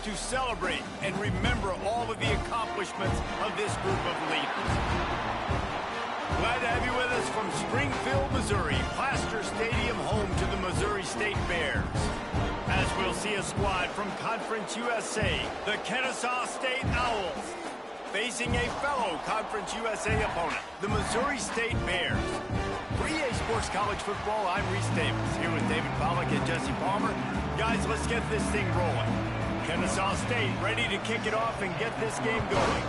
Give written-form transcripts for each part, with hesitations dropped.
to celebrate and remember all of the accomplishments of this group of leaders. Glad to have you with us from Springfield, Missouri, Plaster Stadium, home to the Missouri State Bears. As we'll see a squad from Conference USA, the Kennesaw State Owls, facing a fellow Conference USA opponent, the Missouri State Bears. For EA Sports College Football, I'm Reese Davis, here with David Pollack and Jesse Palmer. Guys, let's get this thing rolling. Kennesaw State ready to kick it off and get this game going.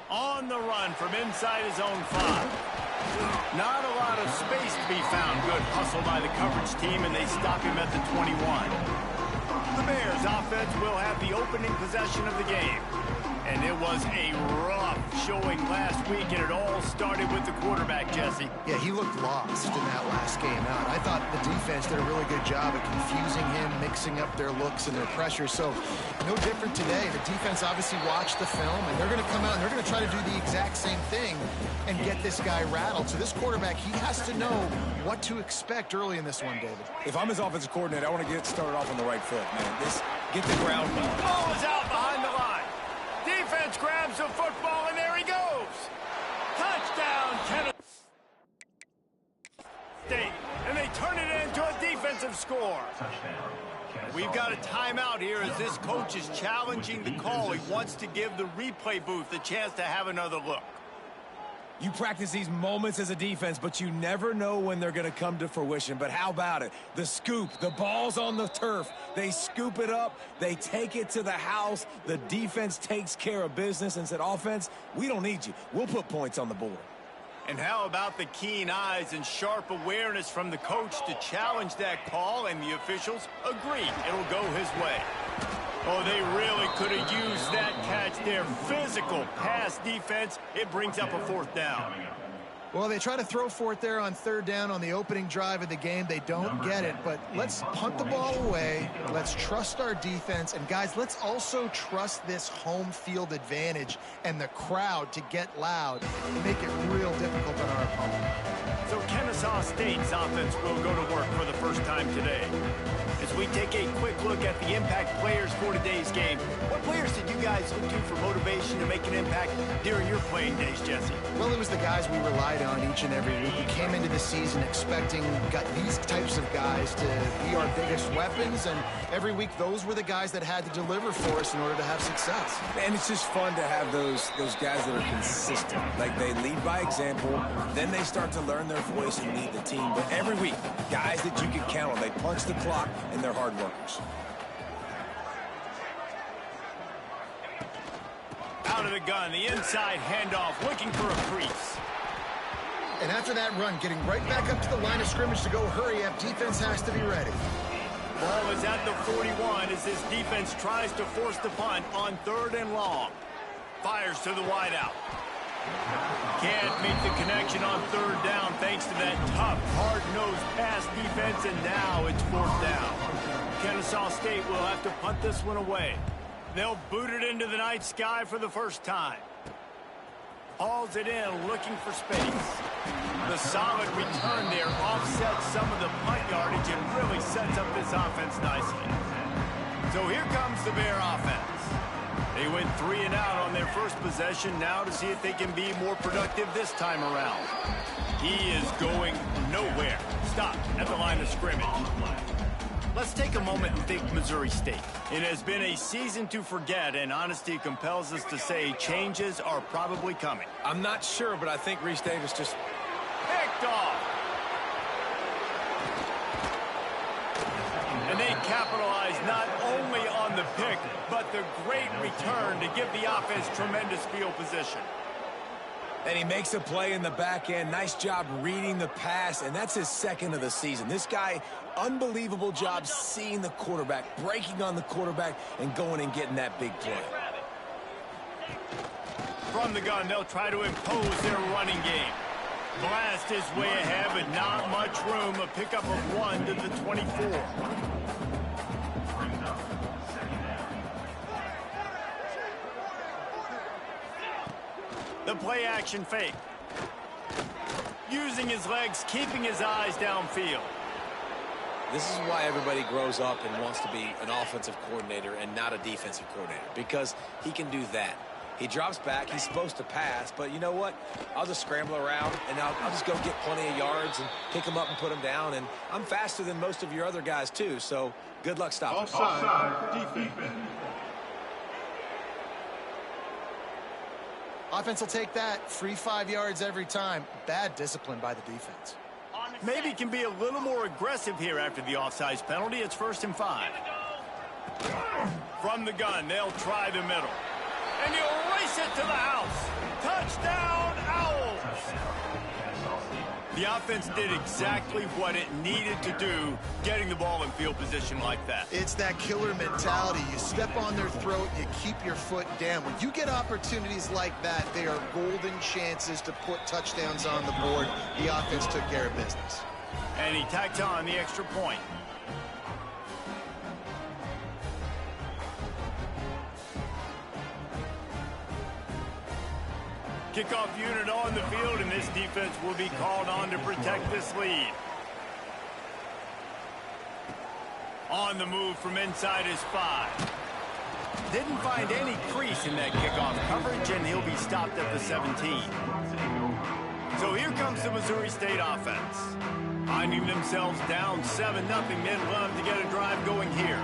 On the run from inside his own 5. Not a lot of space to be found. Good hustle by the coverage team, and they stop him at the 21. The Bears offense will have the opening possession of the game. And it was a rough showing last week, and it all started with the quarterback, Jesse. Yeah, he looked lost in that last game out. I thought the defense did a really good job of confusing him, mixing up their looks and their pressure. So, no different today. The defense obviously watched the film, and they're going to come out and they're going to try to do the exact same thing and get this guy rattled. So this quarterback, he has to know what to expect early in this one, David. If I'm his offensive coordinator, I want to get started off on the right foot, man. Get the ground ball. Ball is out behind the line. Defense grabs the football, and there he goes. Touchdown, Kennesaw State. And they turn it into a defensive score. We've got a timeout here as this coach is challenging the call. He wants to give the replay booth a chance to have another look. You practice these moments as a defense, but you never know when they're going to come to fruition. But how about it? The scoop, the ball's on the turf. They scoop it up. They take it to the house. The defense takes care of business and said, offense, we don't need you. We'll put points on the board. And how about the keen eyes and sharp awareness from the coach to challenge that call, and the officials agree it'll go his way. Oh, they really could have used that catch there. Physical pass defense. It brings up a 4th down. Well, they try to throw for it there on 3rd down on the opening drive of the game. They don't get it, but let's punt the ball away. Let's trust our defense. And, guys, let's also trust this home field advantage and the crowd to get loud and make it real difficult on our opponent. So Kennesaw State's offense will go to work for the first time today. As we take a quick look at the impact players for today's game, what players did you guys look to for motivation to make an impact during your playing days, Jesse? Well, it was the guys we relied on each and every week. We came into the season expecting these types of guys to be our biggest weapons, and every week those were the guys that had to deliver for us in order to have success. And it's just fun to have those guys that are consistent. Like, they lead by example, then they start to learn their voice and lead the team. But every week, guys that you can count on, they punch the clock, and they're hard workers. Out of the gun, the inside handoff, looking for a crease. And after that run, getting right back up to the line of scrimmage to go hurry up, defense has to be ready. Ball is at the 41 as this defense tries to force the punt on 3rd and long. Fires to the wideout. Can't make the connection on 3rd down thanks to that tough, hard-nosed pass defense, and now it's 4th down. Kennesaw State will have to punt this one away. They'll boot it into the night sky for the first time. Hauls it in, looking for space. The solid return there offsets some of the punt yardage and really sets up this offense nicely. So here comes the Bear offense. They went 3 and out on their first possession, now to see if they can be more productive this time around. He is going nowhere. Stopped at the line of scrimmage. Let's take a moment and think Missouri State. It has been a season to forget, and honesty compels us to say changes are probably coming. I'm not sure, but I think Reese Davis just picked off. And they capitalize not only on the pick, but the great return to give the offense tremendous field position. And he makes a play in the back end. Nice job reading the pass, and that's his 2nd of the season. This guy, unbelievable job seeing the quarterback, breaking on the quarterback, and going and getting that big play. From the gun, they'll try to impose their running game. Blast his way ahead, but not much room. A pickup of 1 to the 24. The play action fake. Using his legs, keeping his eyes downfield. This is why everybody grows up and wants to be an offensive coordinator and not a defensive coordinator, because he can do that. He drops back. He's supposed to pass, but you know what? I'll just scramble around, and I'll just go get plenty of yards and pick him up and put him down. And I'm faster than most of your other guys, too, so good luck stopping. Offside, defense. Offense will take that. Free 5 yards every time. Bad discipline by the defense. Maybe can be a little more aggressive here after the offsides penalty. It's 1st and 5. From the gun, they'll try the middle. And he'll race it to the house. Touchdown, Owls! The offense did exactly what it needed to do, getting the ball in field position like that. It's that killer mentality. You step on their throat, you keep your foot down. When you get opportunities like that, they are golden chances to put touchdowns on the board. The offense took care of business. And he tacked on the extra point. Kickoff unit on the field, and this defense will be called on to protect this lead. On the move from inside his 5. Didn't find any crease in that kickoff coverage, and he'll be stopped at the 17. So here comes the Missouri State offense. Finding themselves down 7-0, they'd love to get a drive going here.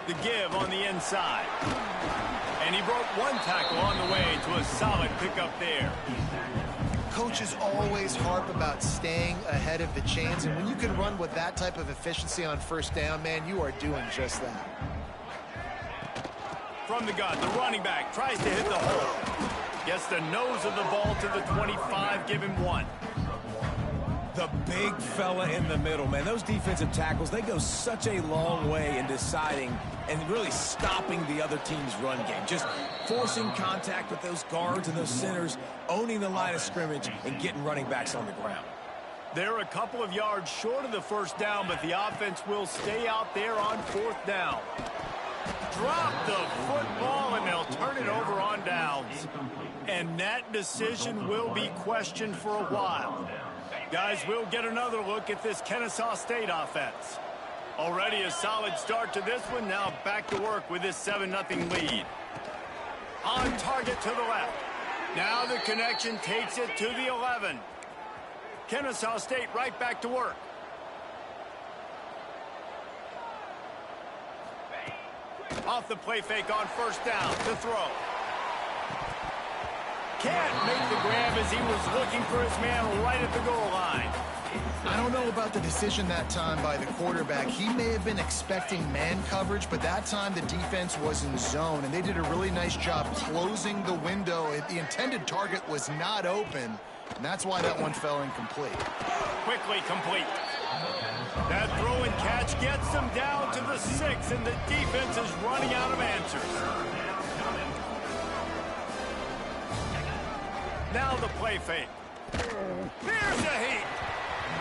The give on the inside. And he broke one tackle on the way to a solid pickup there. Coaches always harp about staying ahead of the chains, and when you can run with that type of efficiency on 1st down, man, you are doing just that. From the gun, the running back tries to hit the hole. Gets the nose of the ball to the 25, give him 1. The big fella in the middle, man. Those defensive tackles, they go such a long way in deciding and really stopping the other team's run game. Just forcing contact with those guards and those centers, owning the line of scrimmage, and getting running backs on the ground. They're a couple of yards short of the 1st down, but the offense will stay out there on 4th down. Drop the football, and they'll turn it over on downs. And that decision will be questioned for a while. Guys, we'll get another look at this Kennesaw State offense. Already a solid start to this one. Now back to work with this 7-0 lead. On target to the left. Now the connection takes it to the 11. Kennesaw State right back to work. Off the play fake on 1st down to throw. Can't make the grab as he was looking for his man right at the goal line. I don't know about the decision that time by the quarterback. He may have been expecting man coverage, but that time the defense was in zone, and they did a really nice job closing the window. The intended target was not open, and that's why that one fell incomplete. Quickly complete. That throw and catch gets them down to the 6, and the defense is running out of answers. Now the play fake. Here's a heat.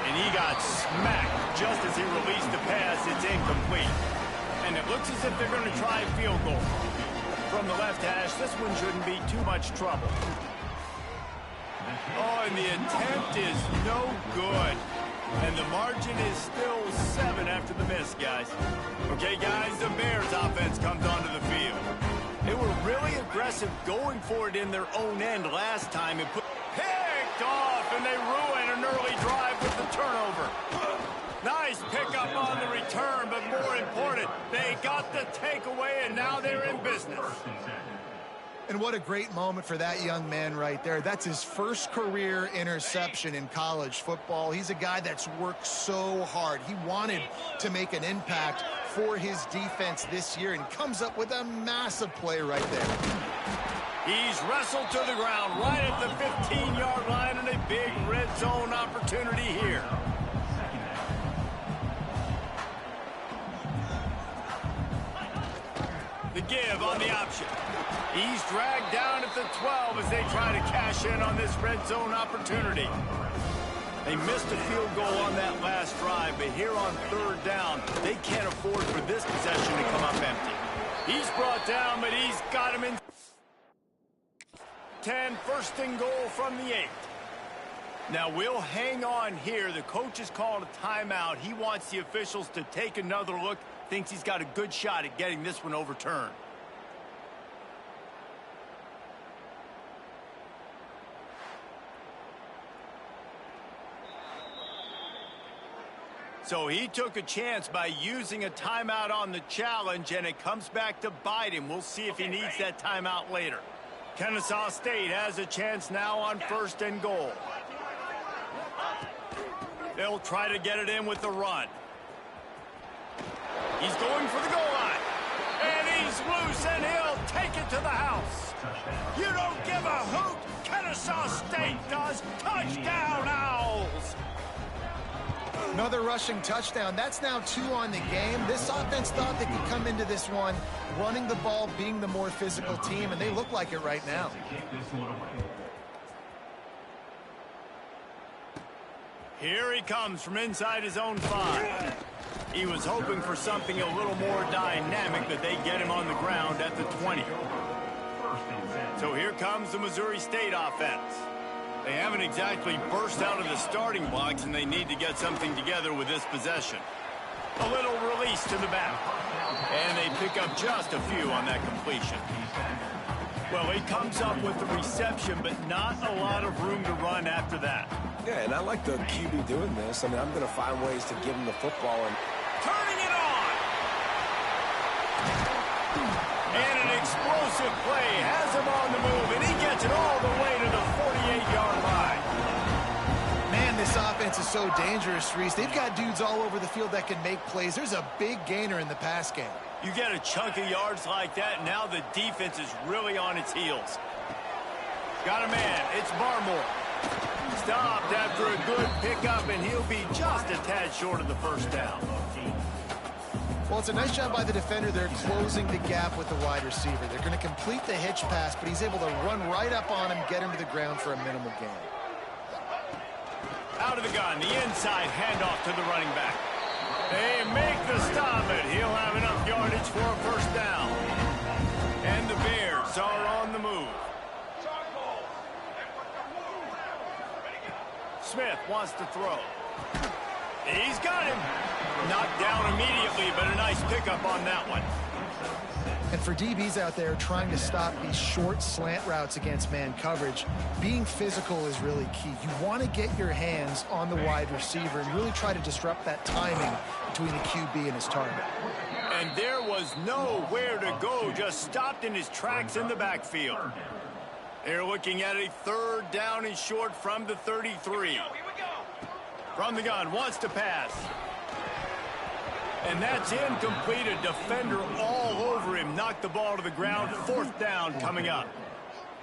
And he got smacked just as he released the pass. It's incomplete. And it looks as if they're going to try a field goal. From the left hash, this one shouldn't be too much trouble. Oh, and the attempt is no good. And the margin is still 7 after the miss, guys. Okay, guys, the Bears offense comes onto the field. They were really aggressive going for it in their own end last time. It picked off, and they ruin an early drive with the turnover. Nice pickup on the return, but more important, they got the takeaway, and now they're in business. And what a great moment for that young man right there. That's his first career interception in college football. He's a guy that's worked so hard. He wanted to make an impact for his defense this year and comes up with a massive play right there. He's wrestled to the ground right at the 15-yard line, and a big red zone opportunity here. The give on the option. He's dragged down at the 12 as they try to cash in on this red zone opportunity. They missed a field goal on that last drive, but here on 3rd down, they can't afford for this possession to come up empty. He's brought down, but he's got him in 10, 1st and goal from the 8. Now, we'll hang on here. The coach has called a timeout. He wants the officials to take another look. Thinks he's got a good shot at getting this one overturned. So he took a chance by using a timeout on the challenge, and it comes back to bite him. We'll see if he needs that timeout later. Kennesaw State has a chance now on 1st and goal. They'll try to get it in with the run. He's going for the goal line. And he's loose, and he'll take it to the house. You don't give a hoot. Kennesaw State does. Touchdown, Owls. Another rushing touchdown. That's now 2 on the game. This offense thought they could come into this one running the ball, being the more physical team, and they look like it right now. Here he comes from inside his own 5. He was hoping for something a little more dynamic, but they get him on the ground at the 20. So here comes the Missouri State offense. They haven't exactly burst out of the starting blocks, and they need to get something together with this possession. A little release to the back. And they pick up just a few on that completion. Well, he comes up with the reception, but not a lot of room to run after that. Yeah, and I like the QB doing this. I mean, I'm going to find ways to give him the football. And turning it on! And an explosive play has him on the move, and he gets it all the way to the 48-yard line. Man, this offense is so dangerous, Reese. They've got dudes all over the field that can make plays. There's a big gainer in the pass game. You get a chunk of yards like that, now the defense is really on its heels. Got a man. It's Barmore. Stopped after a good pickup, and he'll be just a tad short of the first down. Well, it's a nice job by the defender. They're closing the gap with the wide receiver. They're going to complete the hitch pass, but he's able to run right up on him, get him to the ground for a minimal gain. Out of the gun, the inside handoff to the running back. They make the stop, but he'll have enough yardage for a first down. And the Bears are on the move. Smith wants to throw. He's got him. Knocked down immediately, but a nice pickup on that one. And for DBs out there trying to stop these short slant routes against man coverage, being physical is really key. You want to get your hands on the wide receiver and really try to disrupt that timing between the QB and his target. And there was nowhere to go, just stopped in his tracks in the backfield. They're looking at a 3rd down and short from the 33. From the gun, wants to pass. And that's incomplete. A defender all over him. Knocked the ball to the ground. 4th down coming up.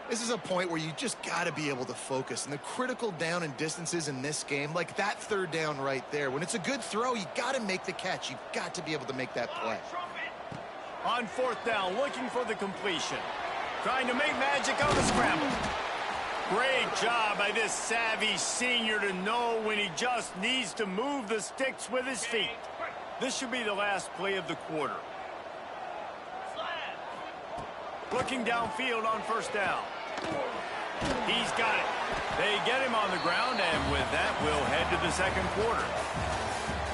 This is a point where you just got to be able to focus. And the critical down and distances in this game, like that 3rd down right there, when it's a good throw, you got to make the catch. You've got to be able to make that play. On 4th down, looking for the completion. Trying to make magic on the scramble. Great job by this savvy senior to know when he just needs to move the sticks with his feet. This should be the last play of the quarter. Looking downfield on 1st down. He's got it. They get him on the ground, and with that, we'll head to the 2nd quarter.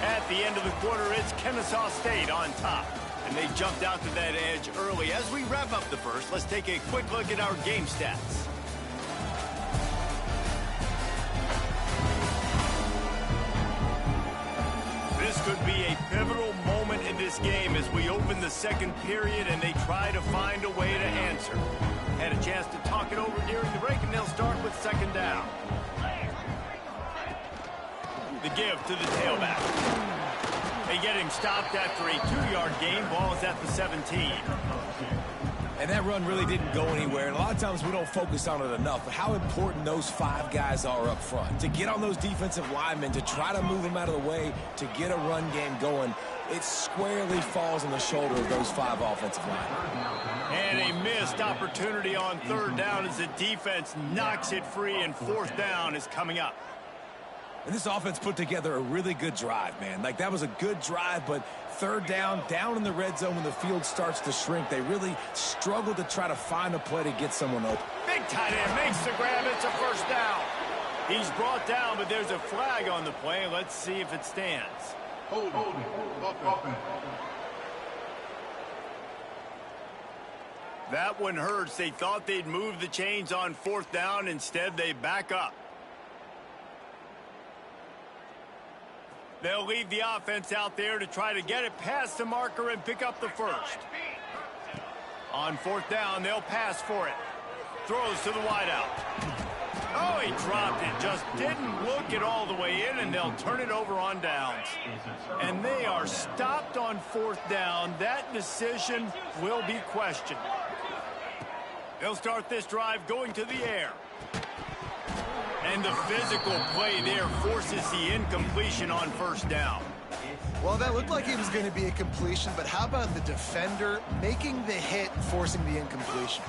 At the end of the quarter, it's Kennesaw State on top. And they jumped out to that edge early. As we wrap up the first, let's take a quick look at our game stats. This could be a pivotal moment in this game as we open the 2nd period and they try to find a way to answer. Had a chance to talk it over during the break, and they'll start with 2nd down. The give to the tailback. They get him stopped after a 2-yard gain. Ball is at the 17. And that run really didn't go anywhere. And a lot of times we don't focus on it enough, but how important those 5 guys are up front. To get on those defensive linemen, to try to move them out of the way, to get a run game going, it squarely falls on the shoulder of those 5 offensive linemen. And a missed opportunity on 3rd down as the defense knocks it free, and 4th down is coming up. And this offense put together a really good drive, man. Like, that was a good drive, but 3rd down in the red zone when the field starts to shrink, they really struggled to try to find a play to get someone open. Big tight end makes the grab. It's a 1st down. He's brought down, but there's a flag on the play. Let's see if it stands. Hold it. That one hurts. They thought they'd move the chains on 4th down. Instead, they back up. They'll leave the offense out there to try to get it past the marker and pick up the first. On 4th down, they'll pass for it. Throws to the wideout. Oh, he dropped it. Just didn't look it all the way in, and they'll turn it over on downs. And they are stopped on 4th down. That decision will be questioned. They'll start this drive going to the air. And the physical play there forces the incompletion on 1st down. Well, that looked like it was going to be a completion, but how about the defender making the hit, forcing the incompletion?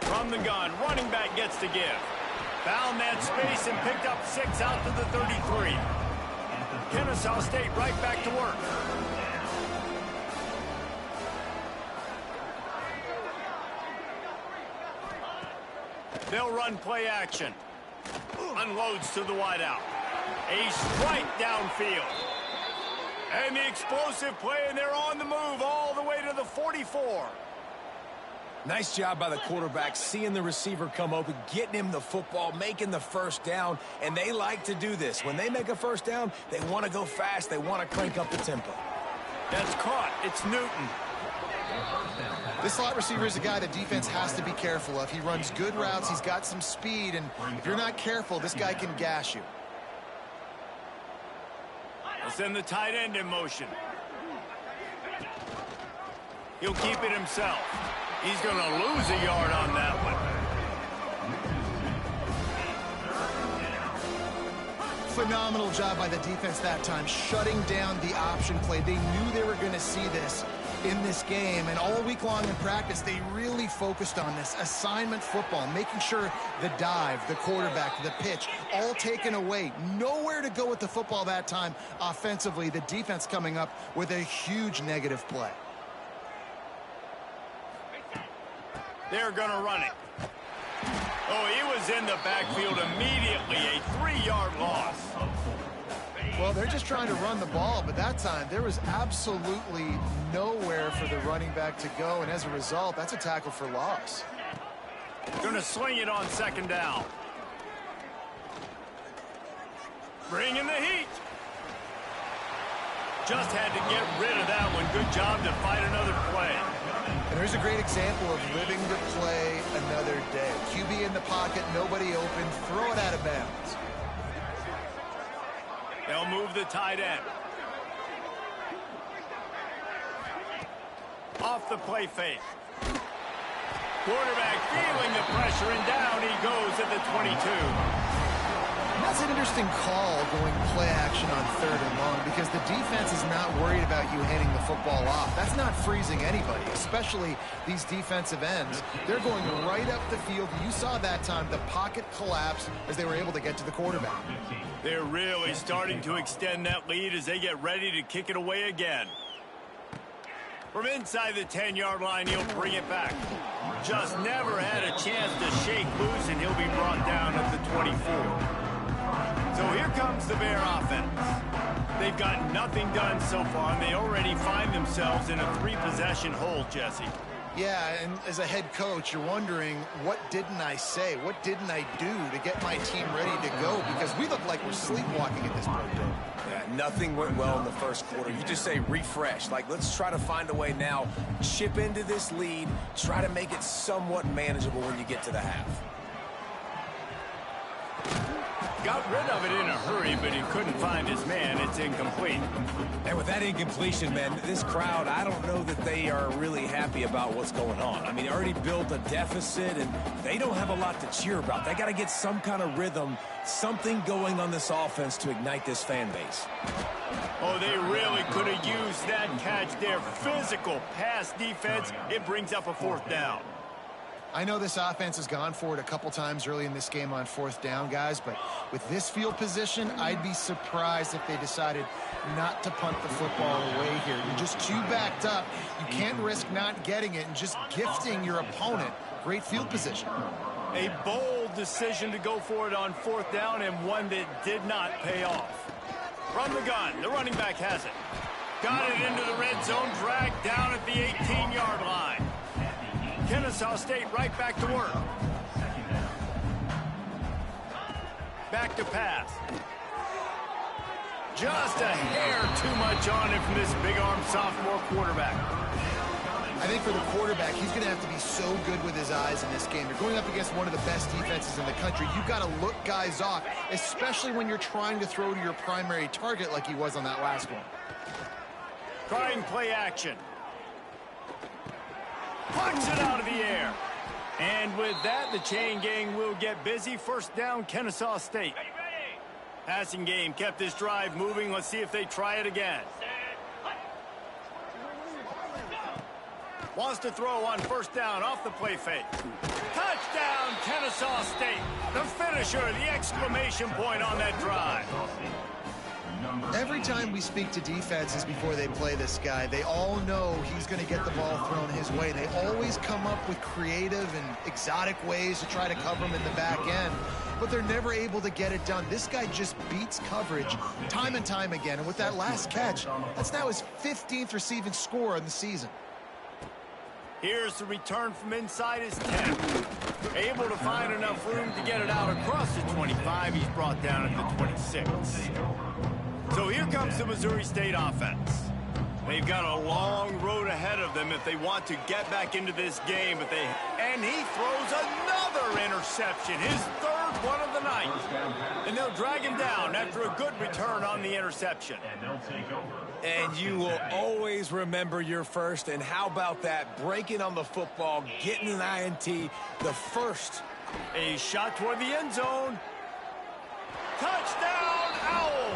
From the gun, running back gets to give. Found that space and picked up 6 out to the 33. Kennesaw State right back to work. They'll run play action. Unloads to the wideout. A strike downfield. And the explosive play, and they're on the move all the way to the 44. Nice job by the quarterback, seeing the receiver come open, getting him the football, making the 1st down, and they like to do this. When they make a 1st down, they want to go fast. They want to crank up the tempo. That's caught. It's Newton. This slot receiver is a guy the defense has to be careful of. He runs good routes. He's got some speed, and if you're not careful, this guy can gash you. They'll send the tight end in motion. He'll keep it himself. He's going to lose a yard on that one. Phenomenal job by the defense that time, shutting down the option play. They knew they were going to see this in this game, and all week long in practice, they really focused on this assignment football, making sure the dive, the quarterback, the pitch, all taken away. Nowhere to go with the football that time offensively. The defense coming up with a huge negative play. They're going to run it. Oh, he was in the backfield immediately. A 3-yard loss. Well, they're just trying to run the ball, but that time there was absolutely nowhere for the running back to go, and as a result, that's a tackle for loss. Going to sling it on 2nd down. Bringing the heat. Just had to get rid of that one. Good job to find another play. And there's a great example of living to play another day. QB in the pocket, nobody open, throw it out of bounds. They'll move the tight end. Off the play fake. Quarterback feeling the pressure, and down he goes at the 22. That's an interesting call, going play action on 3rd and long, because the defense is not worried about you handing the football off. That's not freezing anybody, especially these defensive ends. They're going right up the field. You saw that time the pocket collapse as they were able to get to the quarterback. They're really starting to extend that lead as they get ready to kick it away again. From inside the 10-yard line, he'll bring it back. Just never had a chance to shake loose, and he'll be brought down at the 24. So here comes the Bear offense. They've got nothing done so far, and they already find themselves in a 3-possession hole, Jesse. Yeah, and as a head coach, you're wondering, what didn't I say? What didn't I do to get my team ready to go? Because we look like we're sleepwalking at this point. Yeah, nothing went well in the 1st quarter. You just say refresh. Like, let's try to find a way now, chip into this lead, try to make it somewhat manageable when you get to the half. Got rid of it in a hurry, but he couldn't find his man. It's incomplete. And with that incompletion, man, this crowd, I don't know that they are really happy about what's going on. I mean, they already built a deficit, and they don't have a lot to cheer about. They got to get some kind of rhythm, something going on this offense to ignite this fan base. Oh, they really could have used that catch there. Physical pass defense. It brings up a 4th down. I know this offense has gone for it a couple times early in this game on 4th down, guys, but with this field position, I'd be surprised if they decided not to punt the football away here. You're just too backed up. You can't risk not getting it and just gifting your opponent great field position. A bold bold decision to go for it on fourth down and one that did not pay off. From the gun, the running back has it. Got it into the red zone, dragged down at the 18-yard line. Kennesaw State right back to work. Back to pass. Just a hair too much on it from this big-arm sophomore quarterback. I think for the quarterback, he's going to have to be so good with his eyes in this game. You're going up against one of the best defenses in the country. You've got to look guys off, especially when you're trying to throw to your primary target like he was on that last one. Trying play action. Punch it out of the air. And with that, the chain gang will get busy. First down, Kennesaw State. Passing game kept this drive moving. Let's see if they try it again. Wants to throw on first down off the play fake. Touchdown, Kennesaw State. The finisher, the exclamation point on that drive. Every time we speak to defenses before they play this guy, they all know he's going to get the ball thrown his way. They always come up with creative and exotic ways to try to cover him in the back end, but they're never able to get it done. This guy just beats coverage time and time again, and with that last catch, that's now his 15th receiving score in the season. Here's the return from inside his 10. Able to find enough room to get it out across the 25. He's brought down at the 26. So here comes the Missouri State offense. They've got a long road ahead of them if they want to get back into this game. And he throws another interception, his third one of the night. And they'll drag him down after a good return on the interception. And you will always remember your first. And how about that? Breaking on the football, getting an INT, the first. A shot toward the end zone. Touchdown, Owls!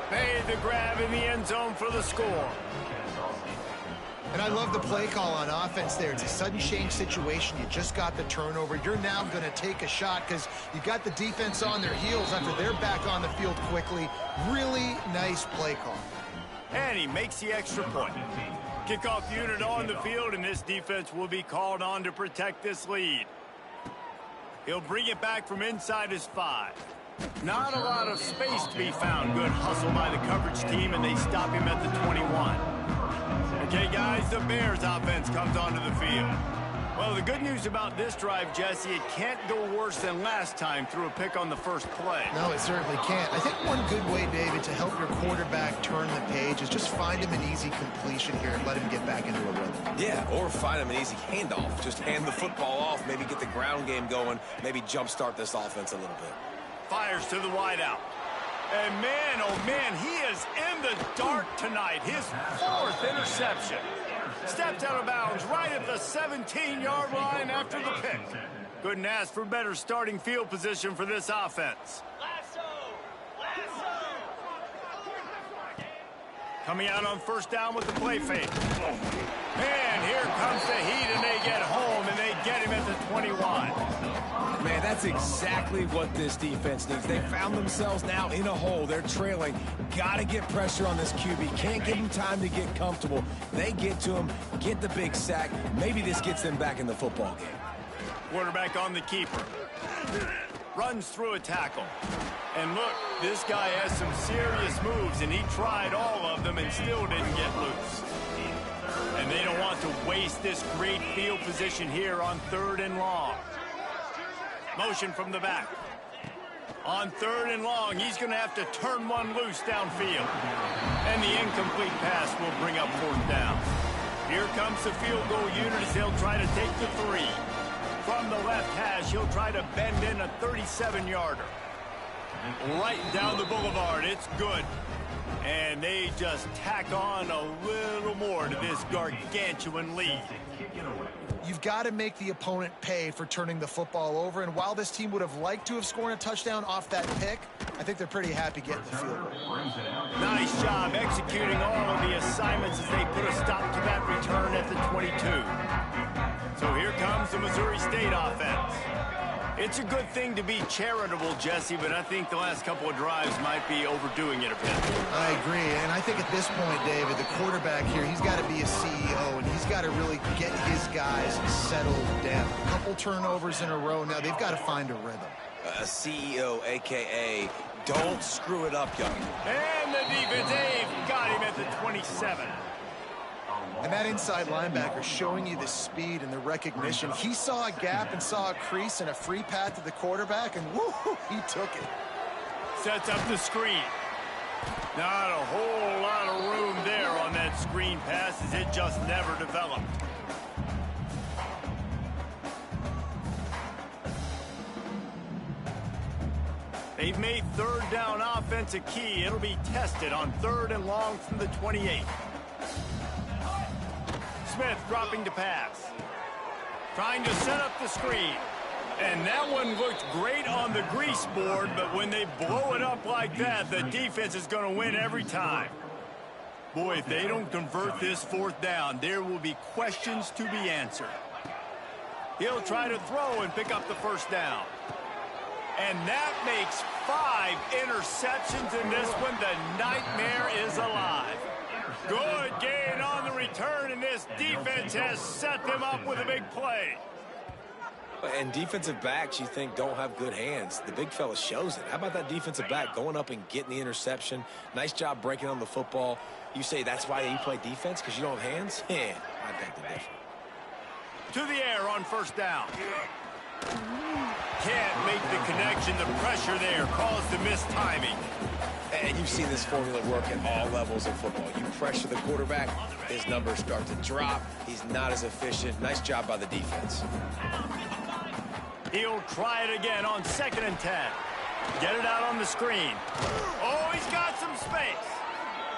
Made the grab in the end zone for the score. And I love the play call on offense there. It's a sudden change situation. You just got the turnover. You're now going to take a shot because you got the defense on their heels after they're back on the field quickly. Really nice play call. And he makes the extra point. Kickoff unit on the field, and this defense will be called on to protect this lead. He'll bring it back from inside his 5. Not a lot of space to be found. Good hustle by the coverage team, and they stop him at the 21. Okay, guys, the Bears offense comes onto the field. Well, the good news about this drive, Jesse, it can't go worse than last time through a pick on the first play. No, it certainly can't. I think one good way, David, to help your quarterback turn the page is just find him an easy completion here and let him get back into a rhythm. Yeah, or find him an easy handoff. Just hand the football off, maybe get the ground game going, maybe jumpstart this offense a little bit. Fires to the wideout. And man, oh man, he is in the dark tonight. His 4th interception. Stepped out of bounds right at the 17-yard line after the pick. Couldn't ask for better starting field position for this offense. Coming out on first down with the play fake. And here comes the heat, and they get home, and they get him at the 21. Man, that's exactly what this defense needs. They found themselves now in a hole. They're trailing. Got to get pressure on this QB. Can't give him time to get comfortable. They get to him, get the big sack. Maybe this gets them back in the football game. Quarterback on the keeper. Runs through a tackle. And look, this guy has some serious moves, and he tried all of them and still didn't get loose. And they don't want to waste this great field position here on 3rd and long. Motion from the back. On 3rd and long, he's going to have to turn one loose downfield. And the incomplete pass will bring up 4th down. Here comes the field goal unit as they'll try to take the 3. From the left hash, he'll try to bend in a 37-yarder. Right down the boulevard, it's good. And they just tack on a little more to this gargantuan lead. You've got to make the opponent pay for turning the football over, and while this team would have liked to have scored a touchdown off that pick, I think they're pretty happy getting the field goal. Nice job executing all of the assignments as they put a stop to that return at the 22. So here comes the Missouri State offense. It's a good thing to be charitable, Jesse, but I think the last couple of drives might be overdoing it a bit. I agree, and I think at this point, David, the quarterback here, he's got to be a CEO, and he's got to really get his guys settled down. A couple turnovers in a row. Now they've got to find a rhythm. A CEO, a.k.a. don't screw it up, young. And the defense, they've got him at the 27. And that inside linebacker showing you the speed and the recognition. He saw a gap and saw a crease and a free path to the quarterback, and woo, he took it. Sets up the screen. Not a whole lot of room there on that screen pass, as it just never developed. They've made third down offense a key. It'll be tested on 3rd and long from the 28. Smith dropping to pass. Trying to set up the screen. And that one looked great on the grease board, but when they blow it up like that, the defense is going to win every time. Boy, if they don't convert this 4th down, there will be questions to be answered. He'll try to throw and pick up the 1st down. And that makes 5 interceptions in this one. The nightmare is alive. Good gain on the return, and this defense has set them up with a big play. And defensive backs you think don't have good hands. The big fella shows it. How about that defensive back going up and getting the interception? Nice job breaking on the football. You say that's why you play defense, because you don't have hands? Yeah, I think they're different. To the air on 1st down. Can't make the connection. The pressure there caused the missed timing. And you've seen this formula work at all levels of football. You pressure the quarterback, his numbers start to drop. He's not as efficient. Nice job by the defense. He'll try it again on 2nd and 10. Get it out on the screen. Oh, he's got some space.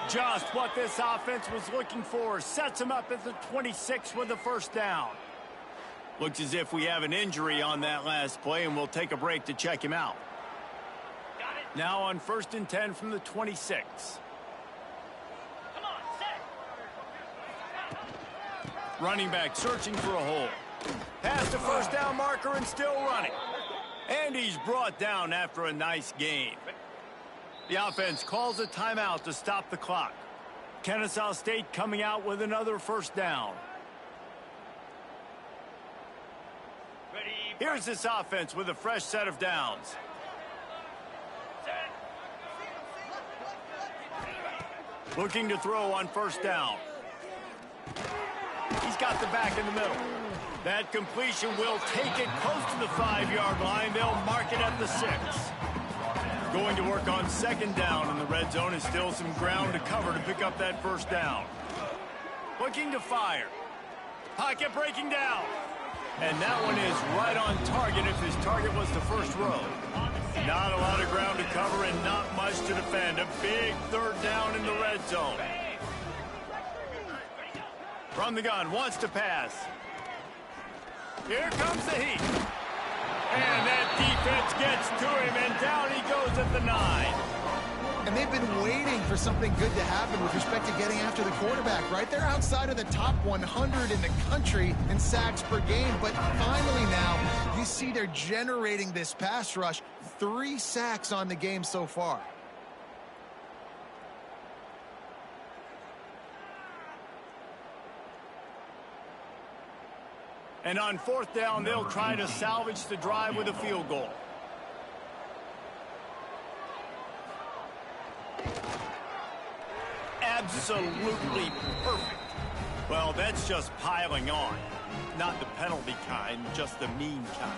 Just what this offense was looking for. Sets him up at the 26 with the 1st down. Looks as if we have an injury on that last play, and we'll take a break to check him out. Now on 1st and 10 from the 26. Running back searching for a hole. Past the 1st down marker and still running. And he's brought down after a nice gain. The offense calls a timeout to stop the clock. Kennesaw State coming out with another 1st down. Here's this offense with a fresh set of downs. Looking to throw on 1st down. He's got the back in the middle. That completion will take it close to the 5-yard line. They'll mark it at the 6. Going to work on 2nd down in the red zone, and still some ground to cover to pick up that 1st down. Looking to fire. Pocket breaking down. And that one is right on target if his target was the 1st row. Not a lot of ground to cover and not much to defend. A big 3rd down in the red zone. From the gun, wants to pass. Here comes the heat. And that defense gets to him, and down he goes at the 9. And they've been waiting for something good to happen with respect to getting after the quarterback, right? They're outside of the top 100 in the country in sacks per game, but finally now you see they're generating this pass rush. 3 sacks on the game so far. And on 4th down, they'll try to salvage the drive with a field goal. Absolutely perfect. Well, that's just piling on. Not the penalty kind, just the mean kind.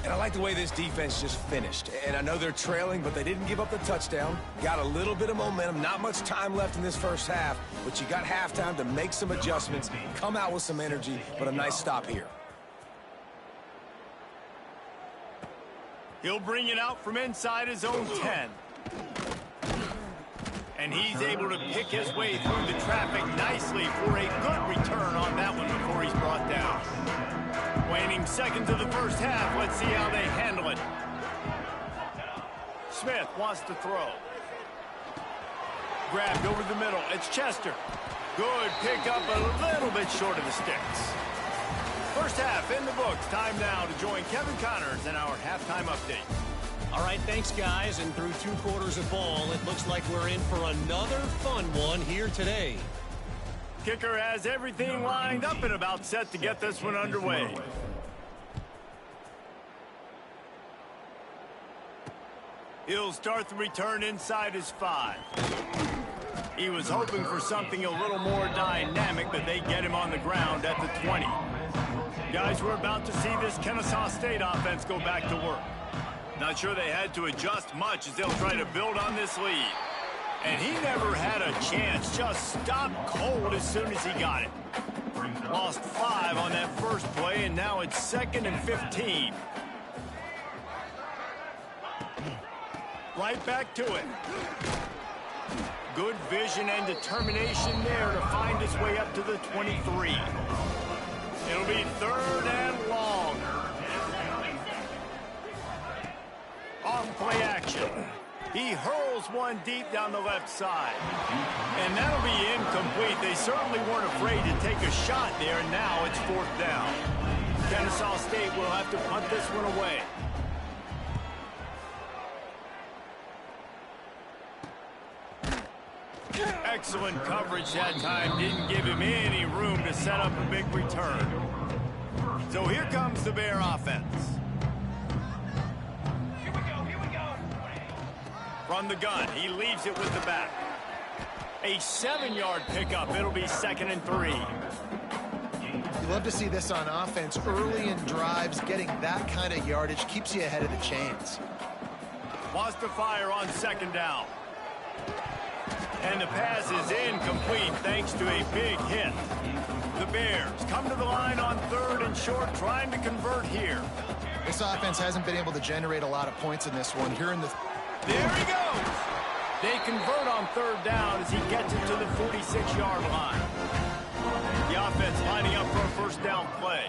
And I like the way this defense just finished. And I know they're trailing, but they didn't give up the touchdown. Got a little bit of momentum. Not much time left in this 1st half, but you got halftime to make some adjustments, come out with some energy, but a nice stop here. He'll bring it out from inside his own 10. And he's able to pick his way through the traffic nicely for a good return on that one before he's brought down. Waning seconds of the 1st half. Let's see how they handle it. Smith wants to throw. Grabbed over the middle. It's Chester. Good pick up, a little bit short of the sticks. First half in the books. Time now to join Kevin Connors in our halftime update. All right, thanks, guys. And through 2 quarters of ball, it looks like we're in for another fun one here today. Kicker has everything lined up and about set to get this one underway. He'll start the return inside his 5. He was hoping for something a little more dynamic, but they get him on the ground at the 20. Guys, we're about to see this Kennesaw State offense go back to work. Not sure they had to adjust much as they'll try to build on this lead. And he never had a chance, just stopped cold as soon as he got it. Lost 5 on that first play, and now it's 2nd and 15. Right back to it. Good vision and determination there to find his way up to the 23. It'll be 3rd and long. On play action. He hurls one deep down the left side. And that'll be incomplete. They certainly weren't afraid to take a shot there, and now it's 4th down. Kennesaw State will have to punt this one away. Excellent coverage that time. Didn't give him any room to set up a big return. So here comes the Bear offense. Here we go. From the gun, he leaves it with the back. A 7-yard pickup. It'll be 2nd and 3. You love to see this on offense. Early in drives, getting that kind of yardage keeps you ahead of the chains. Wants to fire on 2nd down. And the pass is incomplete thanks to a big hit. The Bears come to the line on 3rd and short, trying to convert here. This offense hasn't been able to generate a lot of points in this one. Here in the... There he goes! They convert on 3rd down as he gets it to the 46-yard line. The offense lining up for a 1st down play.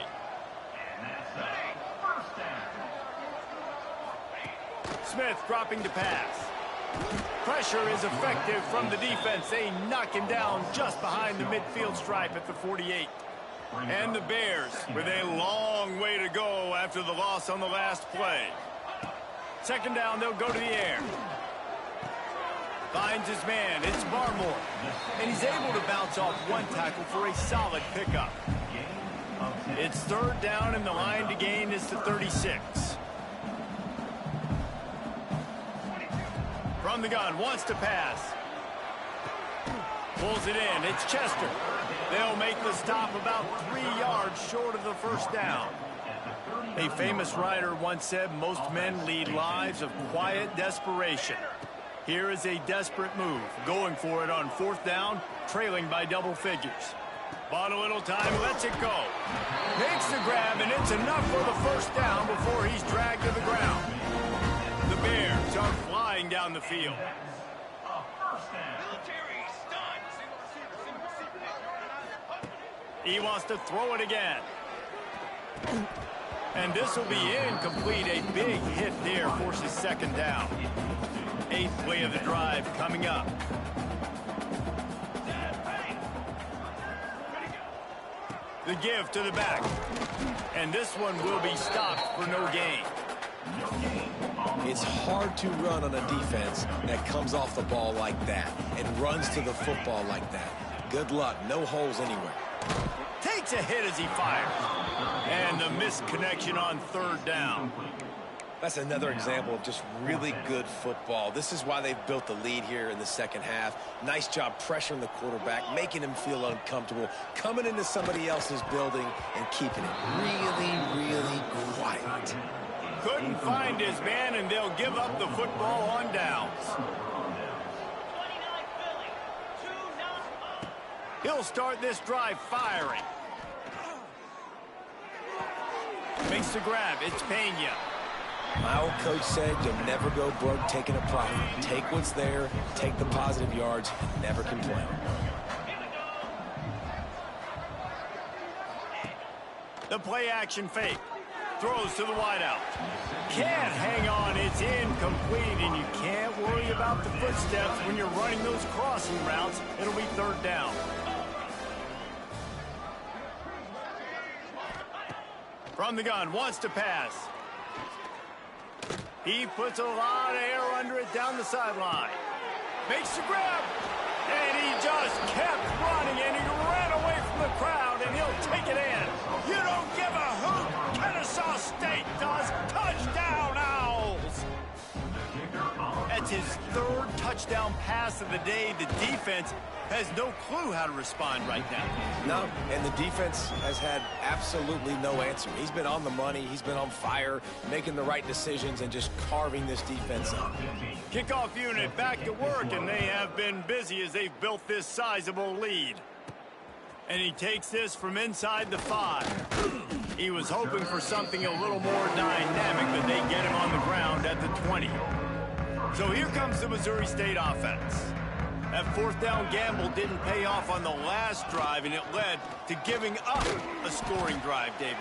Smith dropping to pass. Pressure is effective from the defense. They knock him down just behind the midfield stripe at the 48. And the Bears with a long way to go after the loss on the last play. 2nd down, they'll go to the air. Finds his man. It's Barmore. And he's able to bounce off one tackle for a solid pickup. It's 3rd down, and the line to gain is the 36. From the gun, wants to pass. Pulls it in. It's Chester. They'll make the stop about 3 yards short of the 1st down. A famous writer once said most men lead lives of quiet desperation. Here is a desperate move, going for it on 4th down, trailing by double figures. Bought a little time, lets it go. Makes the grab, and it's enough for the 1st down before he's dragged to the ground. The Bears are flying down the field. He wants to throw it again. And this will be incomplete. A big hit there forces 2nd down. 8th play of the drive coming up. The give to the back. And this one will be stopped for no gain. It's hard to run on a defense that comes off the ball like that and runs to the football like that. Good luck. No holes anywhere. Takes a hit as he fires. And the missed connection on 3rd down. That's another example of just really good football. This is why they've built the lead here in the 2nd half. Nice job pressuring the quarterback, making him feel uncomfortable, coming into somebody else's building and keeping it really, really quiet. Couldn't find his man, and they'll give up the football on downs. He'll start this drive firing. Makes the grab. It's Pena. My old coach said you'll never go broke taking a profit. Take what's there, take the positive yards, and never complain. The play action fake. Throws to the wideout. Can't hang on. It's incomplete, and you can't worry about the footsteps when you're running those crossing routes. It'll be 3rd down. From the gun, wants to pass. He puts a lot of air under it down the sideline. Makes the grab. And he just kept running, and he ran away from the crowd, and he'll take it in. You don't give a hoot. Kennesaw State does. Touchdown, Owls. That's his third touchdown pass of the day. The defense has no clue how to respond right now. No, and the defense has had absolutely no answer. He's been on the money. He's been on fire, making the right decisions and just carving this defense up. Kickoff unit back to work, and they have been busy as they've built this sizable lead. And he takes this from inside the 5. He was hoping for something a little more dynamic, but they get him on the ground at the 20. So here comes the Missouri State offense. That fourth down gamble didn't pay off on the last drive, and it led to giving up a scoring drive, David.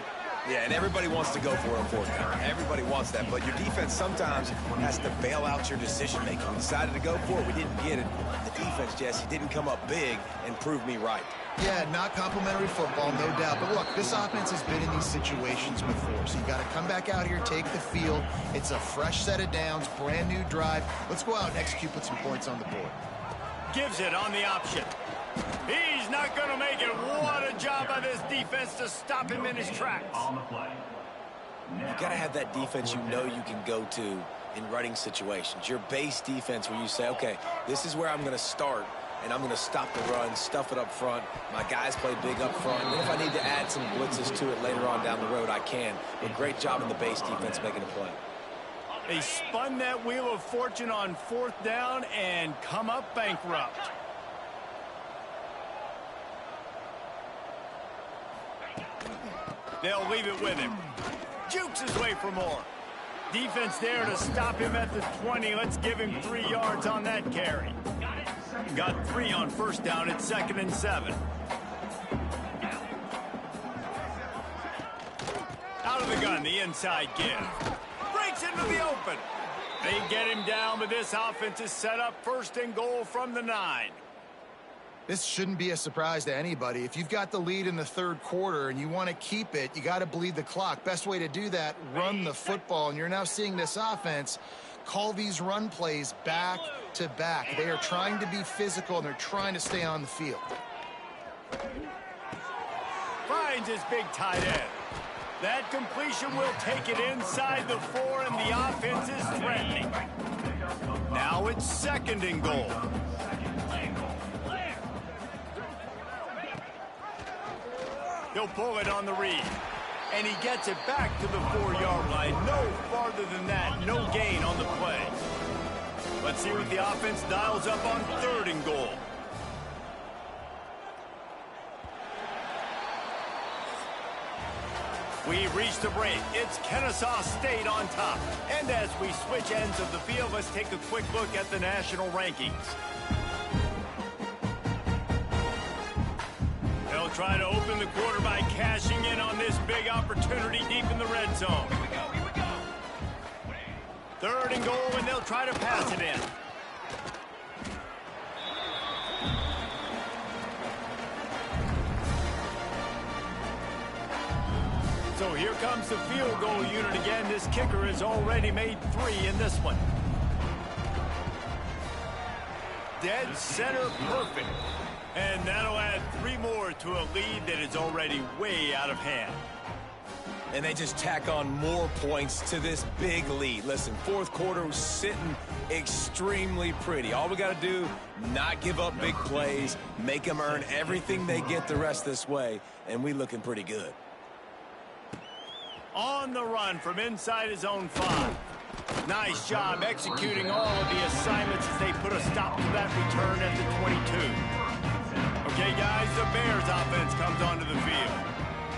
Yeah, and everybody wants to go for a fourth down. Everybody wants that, but your defense sometimes has to bail out your decision-making. We decided to go for it. We didn't get it. The defense, Jesse, didn't come up big and prove me right. Yeah, not complimentary football, no doubt. But look, this offense has been in these situations before, so you got to come back out here, take the field. It's a fresh set of downs, brand new drive. Let's go out and execute, put some points on the board. Gives it on the option. He's not going to make it. What a job by this defense to stop him in his tracks. You got to have that defense you know you can go to in running situations. Your base defense where you say, okay, this is where I'm going to start, and I'm going to stop the run, stuff it up front. My guys play big up front. And if I need to add some blitzes to it later on down the road, I can. But great job in the base defense making a play. They spun that wheel of fortune on fourth down and come up bankrupt. They'll leave it with him. Jukes his way for more. Defense there to stop him at the 20. Let's give him 3 yards on that carry. Got 3 on first down at 2nd and 7. Out of the gun, the inside give. Breaks into the open. They get him down, but this offense is set up 1st and goal from the 9. This shouldn't be a surprise to anybody. If you've got the lead in the 3rd quarter and you want to keep it, you got to bleed the clock. Best way to do that, run the football. And you're now seeing this offense call these run plays back to back. They are trying to be physical, and they're trying to stay on the field. Finds his big tight end. That completion will take it inside the 4, and the offense is threatening. Now it's 2nd and goal. He'll pull it on the read. And he gets it back to the 4-yard line. No farther than that. No gain on the play. Let's see what the offense dials up on 3rd and goal. We've reached the break. It's Kennesaw State on top. And as we switch ends of the field, let's take a quick look at the national rankings. They'll try to open the quarter by cashing in on this big opportunity deep in the red zone. Here we go. 3rd and goal, and they'll try to pass it in. So here comes the field goal unit again. This kicker has already made 3 in this one. Dead center perfect. And that'll add 3 more to a lead that is already way out of hand. And they just tack on more points to this big lead. Listen, 4th quarter was sitting extremely pretty. All we got to do, not give up big plays, make them earn everything they get the rest this way, and we looking pretty good. On the run from inside his own 5. Nice job executing all of the assignments as they put a stop to that return at the 22. Okay, guys, the Bears offense comes onto the field.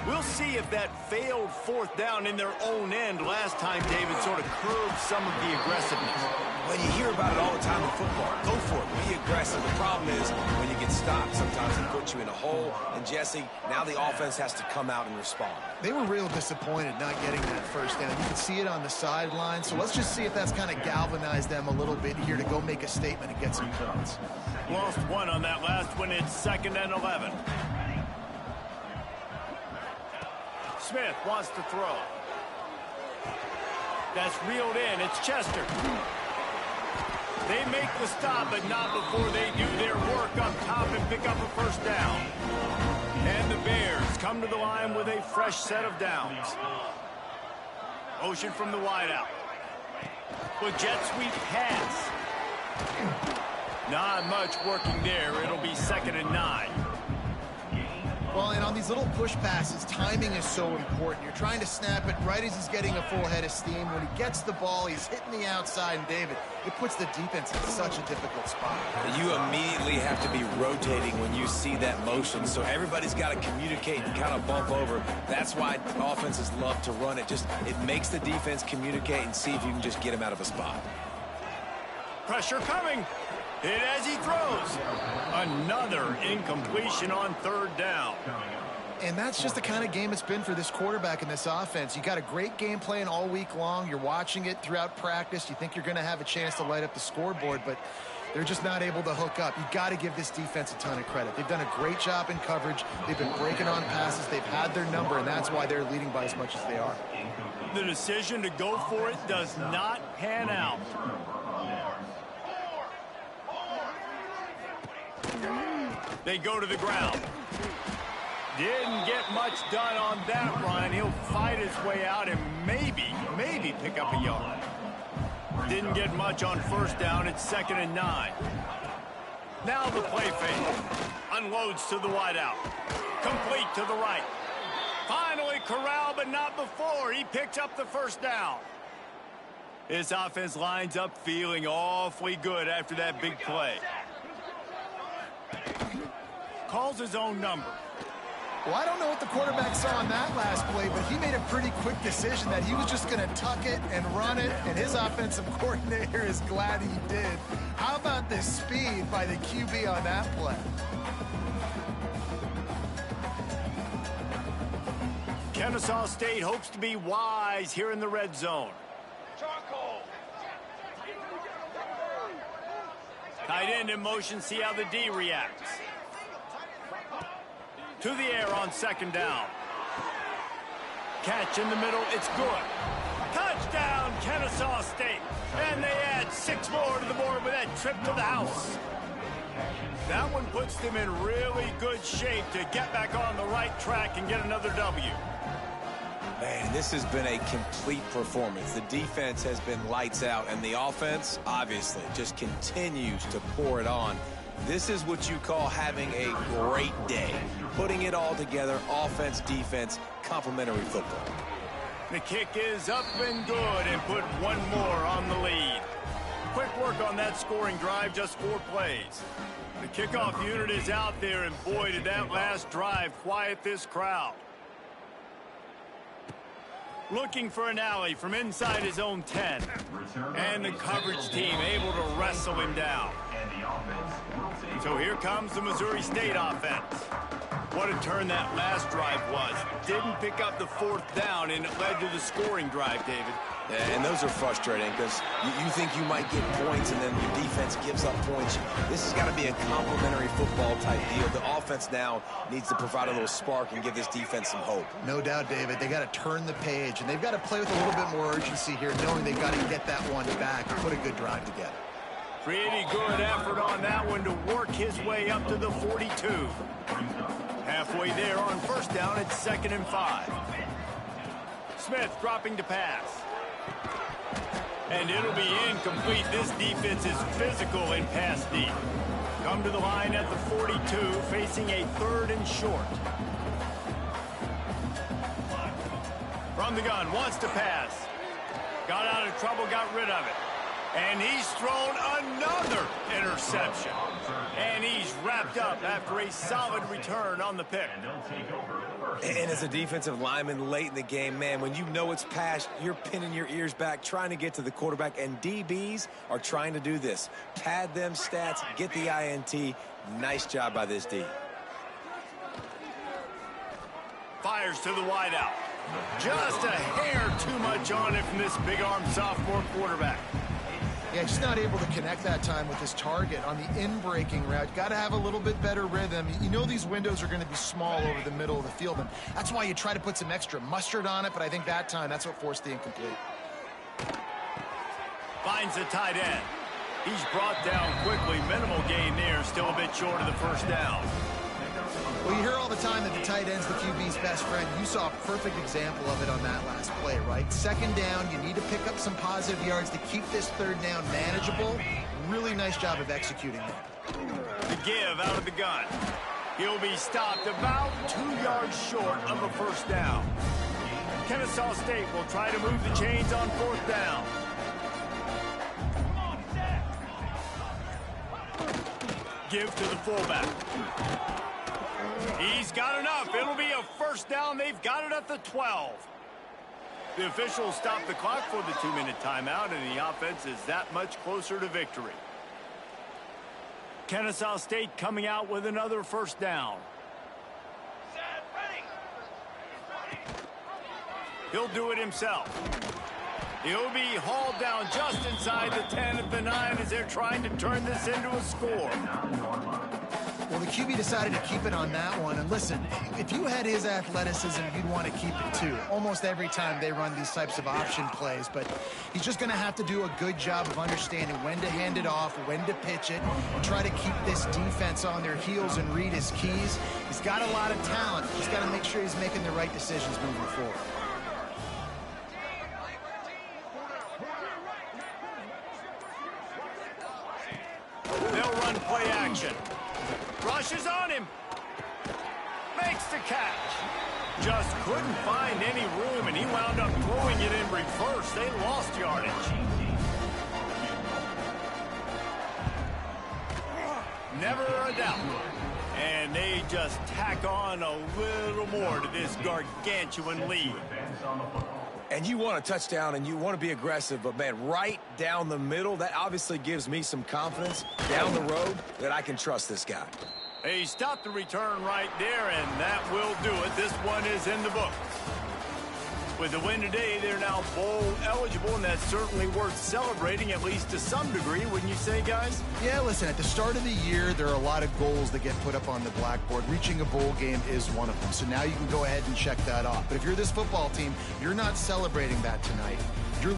We'll see if that failed 4th down in their own end last time, David, sort of curbed some of the aggressiveness. Well, you hear about it all the time in football. Go for it. Be aggressive. The problem is when you get stopped, sometimes it puts you in a hole. And, Jesse, now the offense has to come out and respond. They were real disappointed not getting that 1st down. You can see it on the sideline. So let's just see if that's kind of galvanized them a little bit here to go make a statement and get some points. Lost 1 on that last one. It's 2nd and 11. Smith wants to throw. That's reeled in. It's Chester. They make the stop, but not before they do their work up top and pick up a first down. And the Bears come to the line with a fresh set of downs. Motion from the wideout. With jet sweep pass. Not much working there. It'll be 2nd and 9. Well, and on these little push passes, timing is so important. You're trying to snap it right as he's getting a full head of steam. When he gets the ball, he's hitting the outside, and David, it puts the defense in such a difficult spot. You immediately have to be rotating when you see that motion, so everybody's got to communicate and kind of bump over. That's why offenses love to run it. It makes the defense communicate and see if you can just get him out of a spot. Pressure coming. Hit as he throws. Another incompletion on 3rd down. And that's just the kind of game it's been for this quarterback in this offense. You got a great game plan all week long. You're watching it throughout practice. You think you're going to have a chance to light up the scoreboard, but they're just not able to hook up. You got to give this defense a ton of credit. They've done a great job in coverage. They've been breaking on passes. They've had their number, and that's why they're leading by as much as they are. The decision to go for it does not pan out. They go to the ground. Didn't get much done on that run. He'll fight his way out and maybe pick up a yard. Didn't get much on 1st down. It's 2nd and 9. Now the play fake. Unloads to the wideout. Complete to the right. Finally corralled, but not before. He picks up the first down. His offense lines up feeling awfully good after that big play. Calls his own number. Well, I don't know what the quarterback saw on that last play, but he made a pretty quick decision that he was just going to tuck it and run it, and his offensive coordinator is glad he did. How about the speed by the QB on that play? Kennesaw State hopes to be wise here in the red zone. Tight end in motion, see how the D reacts. To the air on 2nd down. Catch in the middle, it's good. Touchdown, Kennesaw State. And they add 6 more to the board with that trip to the house. That one puts them in really good shape to get back on the right track and get another W. Man, this has been a complete performance. The defense has been lights out, and the offense, obviously, just continues to pour it on. This is what you call having a great day. Putting it all together, offense, defense, complementary football. The kick is up and good and put one more on the lead. Quick work on that scoring drive, just 4 plays. The kickoff unit is out there, and boy, did that last drive quiet this crowd. Looking for an alley from inside his own 10. And the coverage team able to wrestle him down. So here comes the Missouri State offense. What a turn that last drive was. Didn't pick up the 4th down, and it led to the scoring drive, David. And those are frustrating because you think you might get points and then your defense gives up points. This has got to be a complementary football type deal. The offense now needs to provide a little spark and give this defense some hope. No doubt, David. They got to turn the page, and they've got to play with a little bit more urgency here, knowing they've got to get that one back and put a good drive together. Pretty good effort on that one to work his way up to the 42. Halfway there on 1st down, it's 2nd and 5. Smith dropping to pass. And it'll be incomplete. This defense is physical in pass deep. Come to the line at the 42, facing a 3rd and short. From the gun, wants to pass. Got out of trouble, got rid of it. And he's thrown another interception. And he's wrapped up after a solid return on the pick. And as a defensive lineman late in the game, man, when you know it's past, you're pinning your ears back, trying to get to the quarterback, and DBs are trying to do this. Pad them stats, get the INT. Nice job by this D. Fires to the wideout. Just a hair too much on it from this big-arm sophomore quarterback. Yeah, just not able to connect that time with his target on the in-breaking route. Got to have a little bit better rhythm. You know these windows are going to be small over the middle of the field, and that's why you try to put some extra mustard on it, but I think that time, that's what forced the incomplete. Finds the tight end. He's brought down quickly. Minimal gain there. Still a bit short of the first down. Well, you hear all the time that the tight end's the QB's best friend. You saw a perfect example of it on that last play, right? Second down, you need to pick up some positive yards to keep this third down manageable. Really nice job of executing that. The give out of the gun. He'll be stopped about 2 yards short of a first down. Kennesaw State will try to move the chains on fourth down. Give to the fullback. He's got enough. It'll be a first down. They've got it at the 12. The officials stop the clock for the 2-minute timeout, and the offense is that much closer to victory. Kennesaw State coming out with another first down. He'll do it himself. He'll be hauled down just inside the 10 at the 9 as they're trying to turn this into a score. Well, the QB decided to keep it on that one. And listen, if you had his athleticism, you'd want to keep it too. Almost every time they run these types of option plays. But he's just going to have to do a good job of understanding when to hand it off, when to pitch it, and try to keep this defense on their heels and read his keys. He's got a lot of talent. He's got to make sure he's making the right decisions moving forward. They'll run play action. Rushes on him. Makes the catch. Just couldn't find any room, and he wound up throwing it in reverse. They lost yardage. Never a doubt. And they just tack on a little more to this gargantuan lead. And you want a touchdown and you want to be aggressive, but man, right down the middle, that obviously gives me some confidence down the road that I can trust this guy. He stopped the return right there, and that will do it. This one is in the books. With the win today, they're now bowl eligible, and that's certainly worth celebrating, at least to some degree, wouldn't you say, guys? Yeah, listen, at the start of the year, there are a lot of goals that get put up on the blackboard. Reaching a bowl game is one of them. So now you can go ahead and check that off. But if you're this football team, you're not celebrating that tonight.